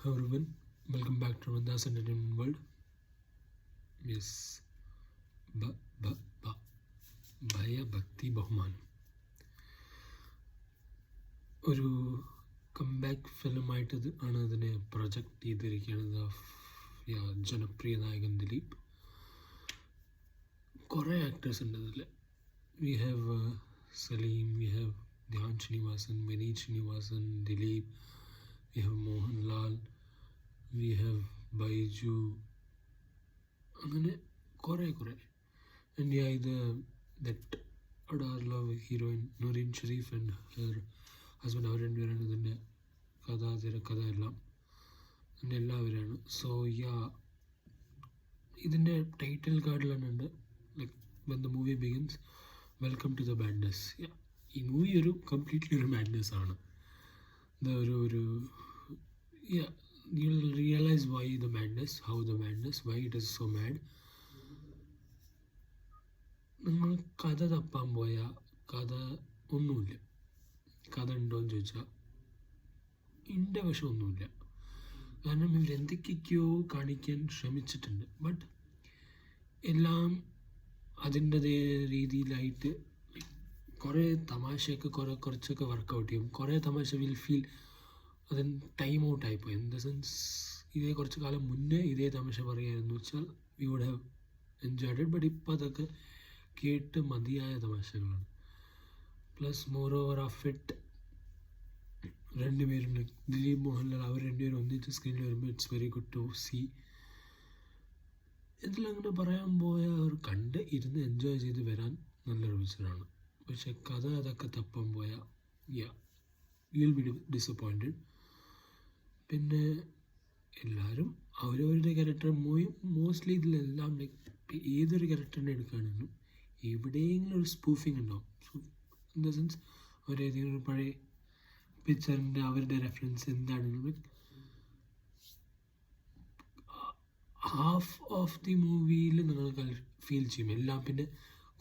Hello everyone, welcome back to Randas Entertainment World. Yes, ഭയ ഭക്തി ബഹുമാനം ഒരു കംബാക്ക് ഫിലിമായിട്ട് ആണ് അതിനെ പ്രൊജക്റ്റ് ചെയ്തിരിക്കുന്നത്. ജനപ്രിയ നായകൻ ദിലീപ്. കുറേ ആക്ടേഴ്സ് ഉണ്ട് അതിൽ. We have Saleem, we have Dhyan Sreenivasan, Vineeth Sreenivasan, Dileep, we have Mohanlal, we have Baiju, അങ്ങനെ കുറേ ആൻഡ് ഇത് that Adaar love heroine Noorin Shereef and her husband, അവർ രണ്ടുപേരാണ് ഇതിൻ്റെ തിരക്കഥ എല്ലാം എൻ്റെ എല്ലാവരാണ്. സോ ഇതിൻ്റെ ടൈറ്റിൽ കാർഡിലാണ് like when the movie begins, welcome to the madness. ഈ മൂവി ഒരു കംപ്ലീറ്റ്ലി ഒരു മാഡ്നസ് ആണ്. ഒരു you'll realize why the madness, how the madness, why it is so mad. നിങ്ങൾ കഥ തപ്പാൻ പോയാൽ കഥ ഒന്നുമില്ല. കഥ ഉണ്ടോയെന്ന് ചോദിച്ചാൽ എൻ്റെ വശം ഒന്നുമില്ല. കാരണം ഇവരെന്തൊക്കെയോ കാണിക്കാൻ ശ്രമിച്ചിട്ടുണ്ട്. ബട്ട് എല്ലാം അതിൻ്റെതേ രീതിയിലായിട്ട് കുറേ തമാശയൊക്കെ കുറച്ചൊക്കെ വർക്കൗട്ട് ചെയ്യും. കുറേ തമാശ വിൽ ഫീൽ അതിന് ടൈം ഔട്ടായിപ്പോയി. ഇൻ ദ സെൻസ് ഇതേ കുറച്ച് കാലം മുന്നേ ഇതേ തമാശ പറയുകയായിരുന്നു വെച്ചാൽ we would have enjoyed it. But ഇപ്പോൾ അതൊക്കെ കേട്ട് മതിയായ തമാശകളാണ്. Plus moreover of it രണ്ടുപേരും ദിലീപ്, മോഹൻലാൽ, അവർ രണ്ടുപേരും ഒന്നിച്ച് സ്ക്രീനിൽ വരുമ്പോൾ it's very good to see. ഇതിലങ്ങനെ പറയാൻ പോയാൽ അവർ കണ്ട് ഇരുന്ന് എൻജോയ് ചെയ്ത് വരാൻ നല്ലൊരു പിക്ചറാണ്. പക്ഷെ കഥ അതൊക്കെ തപ്പാൻ പോയാൽ വിൽ ബി ഡിസപ്പോയിൻറ്റഡ്. പിന്നെ എല്ലാവരും അവരവരുടെ ക്യാരക്ടർ മോസ്റ്റ്ലി ഇതിലെല്ലാം ലൈക്ക് ഏതൊരു ക്യാരക്ടറിനെ എടുക്കുകയാണെങ്കിലും എവിടെയെങ്കിലും ഒരു സ്പൂഫിങ് ഉണ്ടാവും. ഇൻ ദ സെൻസ് അവരേതെങ്കിലും ഒരു പഴയ പിക്ചറിൻ്റെ അവരുടെ റെഫറൻസ് എന്താണെങ്കിലും ഹാഫ് ഓഫ് ദി മൂവിയിൽ നിങ്ങൾക്ക് ഫീൽ ചെയ്യും എല്ലാം. പിന്നെ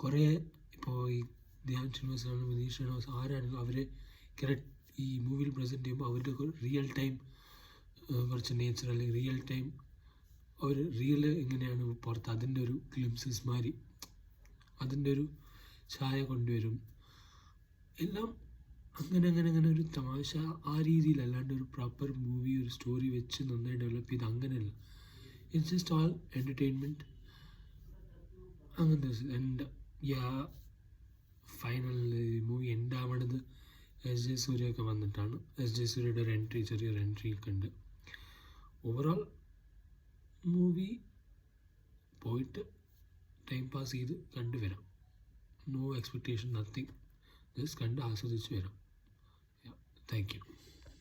കുറേ ഇപ്പോൾ ഈ ധ്യാൻ ശ്രീനിവാസാണ്, വിനീത് ശ്രീനിവാസ്, ആരാണെങ്കിലും അവരെ ഈ മൂവിയിൽ പ്രസൻറ്റ് ചെയ്യുമ്പോൾ അവരുടെ റിയൽ ടൈം കുറച്ച് നേച്ചർ അല്ലെങ്കിൽ റിയൽ ടൈം അവർ റിയൽ എങ്ങനെയാണ് പുറത്ത് അതിൻ്റെ ഒരു ഗ്ലിംസസ് മാറി അതിൻ്റെ ഒരു ഛായ കൊണ്ടുവരും. എല്ലാം അങ്ങനെ ഒരു തമാശ ആ രീതിയിലല്ലാണ്ട് ഒരു പ്രോപ്പർ മൂവി ഒരു സ്റ്റോറി വെച്ച് നന്നായി ഡെവലപ്പ് ചെയ്ത് അങ്ങനെയല്ല. ഇറ്റ്സ് ജസ്റ്റ് ഓൾ എൻ്റർടൈൻമെൻറ്റ് അങ്ങനത്തെ. ആൻഡ് ഫൈനൽ മൂവി എൻഡാവണത് എസ് ജെ സൂര്യൊക്കെ വന്നിട്ടാണ്. എസ് ജെ സൂര്യയുടെ ഒരു ചെറിയൊരു എൻട്രി ഒക്കെ ഉണ്ട്. ഓവറോൾ മൂവി പോയിട്ട് ടൈം പാസ് ചെയ്ത് കണ്ടുവരാം. No expectation, nothing. ജസ്റ്റ് കണ്ട് ആസ്വദിച്ച് വരാം. Thank U.